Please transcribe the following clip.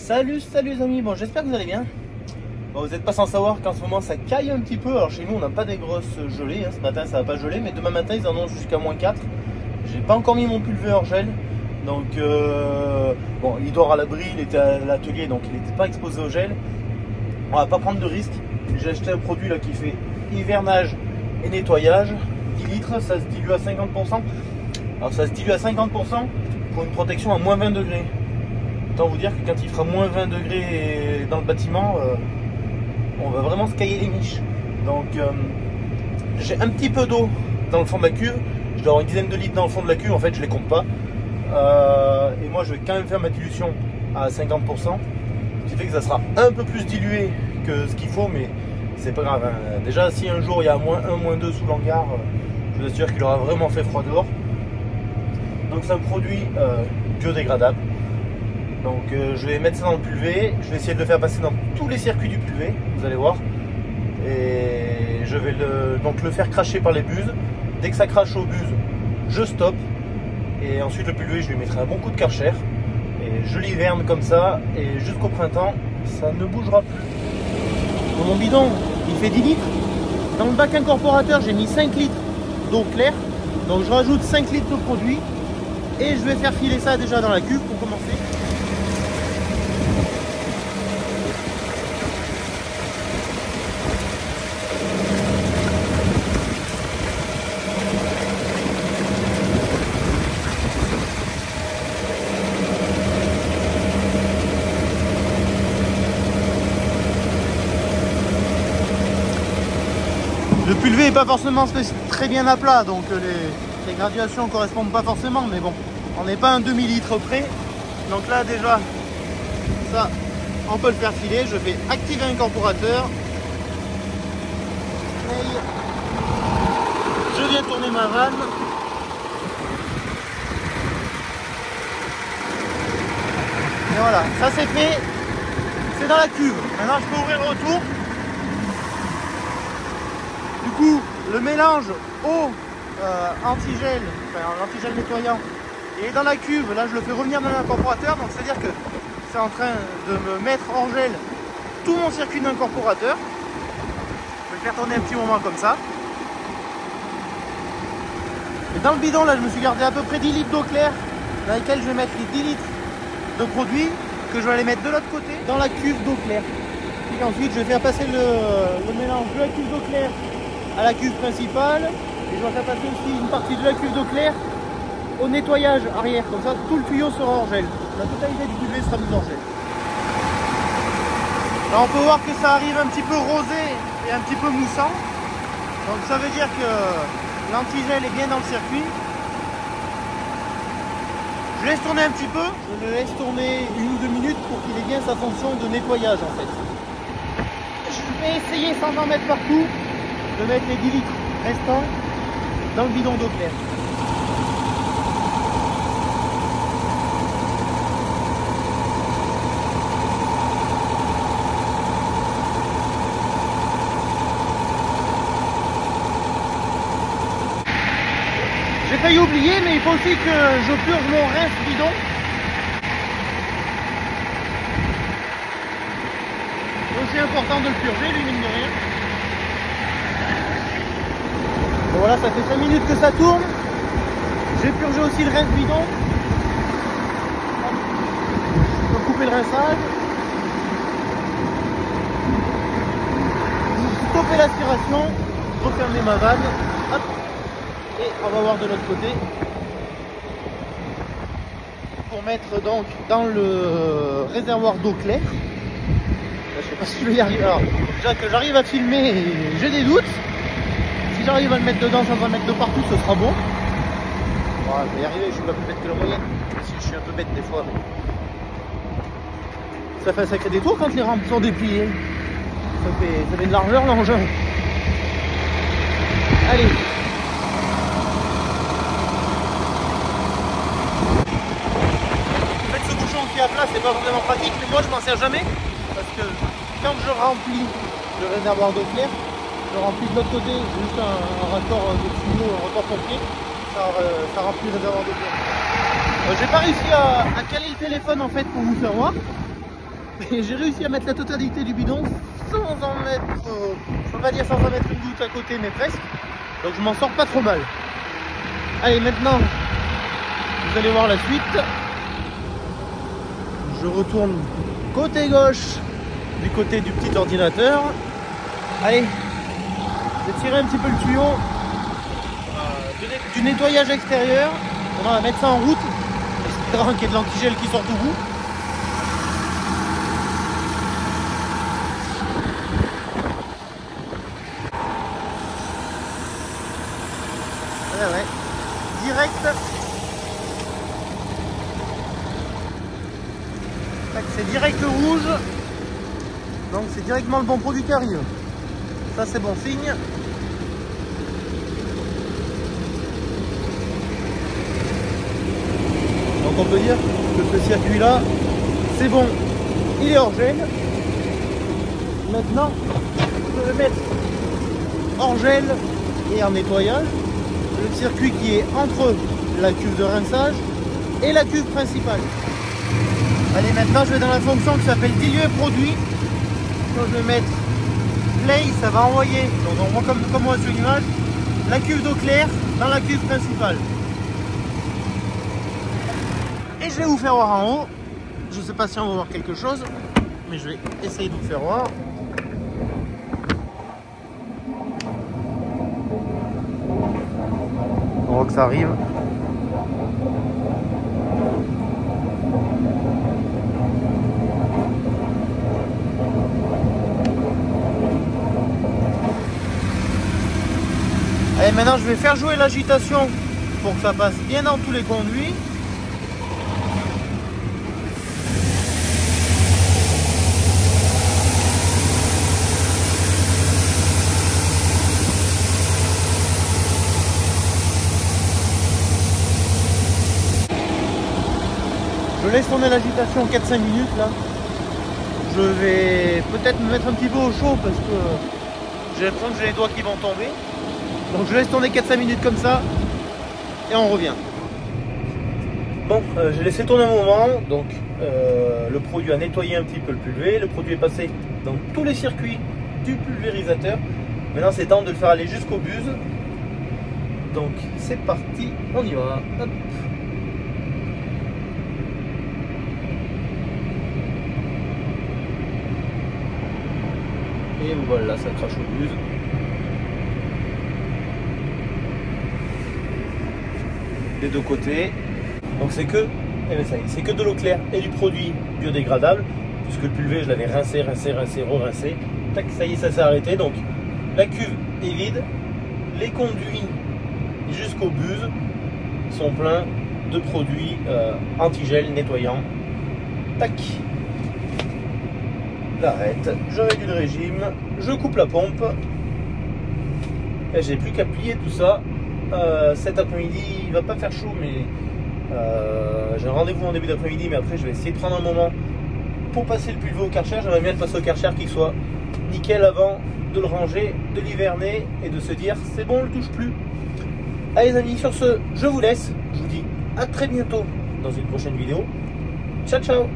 Salut les amis, bon j'espère que vous allez bien. Bon, vous n'êtes pas sans savoir qu'en ce moment ça caille un petit peu. Alors chez nous on n'a pas des grosses gelées, ce matin ça va pas geler, mais demain matin ils en ont jusqu'à -4. J'ai pas encore mis mon pulvé hors gel. Donc bon, il dort à l'abri, il était à l'atelier donc il n'était pas exposé au gel. On va pas prendre de risque. J'ai acheté un produit là qui fait hivernage et nettoyage. 10 litres, ça se dilue à 50%. Alors ça se dilue à 50% pour une protection à -20 degrés. Autant vous dire que quand il fera -20 degrés dans le bâtiment, on va vraiment se cailler les miches. Donc j'ai un petit peu d'eau dans le fond de la cuve. Je dois avoir une dizaine de litres dans le fond de la cuve, en fait je les compte pas. Et moi je vais quand même faire ma dilution à 50%. Ce qui fait que ça sera un peu plus dilué que ce qu'il faut, mais c'est pas grave. Hein. Déjà si un jour il y a -1, -2 sous l'hangar, je vous assure qu'il aura vraiment fait froid dehors. Donc c'est un produit biodégradable. Donc je vais mettre ça dans le pulvé, je vais essayer de le faire passer dans tous les circuits du pulvé, vous allez voir. Et je vais donc le faire cracher par les buses. Dès que ça crache aux buses, je stoppe. Et ensuite le pulvé, je lui mettrai un bon coup de Karcher. Et je l'hiverne comme ça, et jusqu'au printemps, ça ne bougera plus. Bon, mon bidon, il fait 10 litres. Dans le bac incorporateur, j'ai mis 5 litres d'eau claire. Donc je rajoute 5 litres de produit. Et je vais faire filer ça déjà dans la cuve pour commencer. Le pulvé n'est pas forcément très bien à plat, donc les graduations ne correspondent pas forcément, mais bon, on n'est pas un demi-litre près. Donc là déjà, ça, on peut le faire filer. Je vais activer un incorporateur. Je viens tourner ma vanne. Et voilà, ça c'est fait. C'est dans la cuve. Maintenant je peux ouvrir le retour. Du coup, le mélange eau antigel, enfin l'antigel nettoyant, il est dans la cuve. Là, je le fais revenir dans l'incorporateur. Donc, c'est-à-dire que c'est en train de me mettre hors gel tout mon circuit d'incorporateur. Je vais le faire tourner un petit moment comme ça. Et dans le bidon, là, je me suis gardé à peu près 10 litres d'eau claire, dans lesquels je vais mettre les 10 litres de produit que je vais aller mettre de l'autre côté dans la cuve d'eau claire. Et ensuite, je vais faire passer le mélange de la cuve d'eau claire à la cuve principale, et je vais faire passer aussi une partie de la cuve d'eau claire au nettoyage arrière, comme ça tout le tuyau sera hors gel. La totalité du pulvé sera mise hors gel. Là on peut voir que ça arrive un petit peu rosé et un petit peu moussant, donc ça veut dire que l'antigel est bien dans le circuit. Je laisse tourner un petit peu, je le laisse tourner 1 ou 2 minutes pour qu'il ait bien sa fonction de nettoyage en fait. Je vais essayer sans en mettre partout de mettre les 10 litres restants dans le bidon d'eau claire. J'ai failli oublier, mais il faut aussi que je purge mon rince bidon. C'est aussi important de le purger, lui, mine de rien. Bon, voilà, ça fait 5 minutes que ça tourne. J'ai purgé aussi le rince bidon. Je peux couper le rinçage. Stopper l'aspiration. Refermer ma vanne. Hop. Et on va voir de l'autre côté. Pour mettre donc dans le réservoir d'eau claire. Là, je sais pas si je vais y arriver. Alors, déjà que j'arrive à filmer, j'ai des doutes. Si j'arrive à le mettre dedans sans en mettre de partout, ce sera bon. Bon, je vais y arriver, je suis pas plus bête que la moyenne. Si je suis un peu bête des fois. Mais... ça fait un sacré détour quand les rampes sont dépliées. Ça fait de largeur l'engin. Allez. En fait, ce bouchon qui est à plat, c'est pas vraiment pratique, mais moi je m'en sers jamais. Parce que quand je remplis le réservoir d'eau claire, je remplis de l'autre côté, juste un raccord de tuyau, un raccord pompier, ça remplit le réservoir d'eau claire. J'ai pas réussi à caler le téléphone en fait pour vous faire voir. Et j'ai réussi à mettre la totalité du bidon sans en mettre, je peux pas dire sans en mettre une goutte à côté, mais presque. Donc je m'en sors pas trop mal. Allez, maintenant, vous allez voir la suite. Je retourne côté gauche, du côté du petit ordinateur. Allez, je vais tirer un petit peu le tuyau du nettoyage extérieur. On va mettre ça en route, espérant qu'il y ait de l'antigel qui sorte au bout. Ouais. Direct. C'est direct rouge. Donc c'est directement le bon produit qui arrive. Ça c'est bon signe. Donc on peut dire que ce circuit là, c'est bon. Il est hors gel. Maintenant, je vais mettre hors gel et en nettoyage le circuit qui est entre la cuve de rinçage et la cuve principale. Allez, maintenant je vais dans la fonction qui s'appelle diluer produit. Donc je vais mettre play, ça va envoyer, donc on voit comme moi sur l'image, la cuve d'eau claire dans la cuve principale. Et je vais vous faire voir en haut. Je ne sais pas si on va voir quelque chose, mais je vais essayer de vous faire voir. On voit que ça arrive. Allez, maintenant je vais faire jouer l'agitation pour que ça passe bien dans tous les conduits. Je laisse tourner l'agitation 4-5 minutes là. Je vais peut-être me mettre un petit peu au chaud parce que j'ai l'impression que j'ai les doigts qui vont tomber. Donc je laisse tourner 4-5 minutes comme ça et on revient. Bon, j'ai laissé tourner un moment, donc le produit a nettoyé un petit peu le pulvé, le produit est passé dans tous les circuits du pulvérisateur. Maintenant c'est temps de le faire aller jusqu'au buse. Donc c'est parti, on y va. Hop. Et voilà, ça crache au buse. Des deux côtés. Donc c'est que, c'est que de l'eau claire et du produit biodégradable, puisque le pulvé je l'avais rincé, re-rincé. Tac, ça y est, ça s'est arrêté. Donc la cuve est vide, les conduits jusqu'au buse sont pleins de produits anti-gel nettoyants. Tac. J'arrête, je réduis le régime, je coupe la pompe et j'ai plus qu'à plier tout ça. Cet après-midi, il va pas faire chaud, mais j'ai un rendez-vous en début d'après-midi, mais après je vais essayer de prendre un moment pour passer le pulvé au Karcher. J'aimerais bien le passer au Karcher qu'il soit nickel avant de le ranger, de l'hiverner et de se dire c'est bon, on le touche plus. Allez les amis, sur ce, je vous laisse, je vous dis à très bientôt dans une prochaine vidéo. Ciao ciao.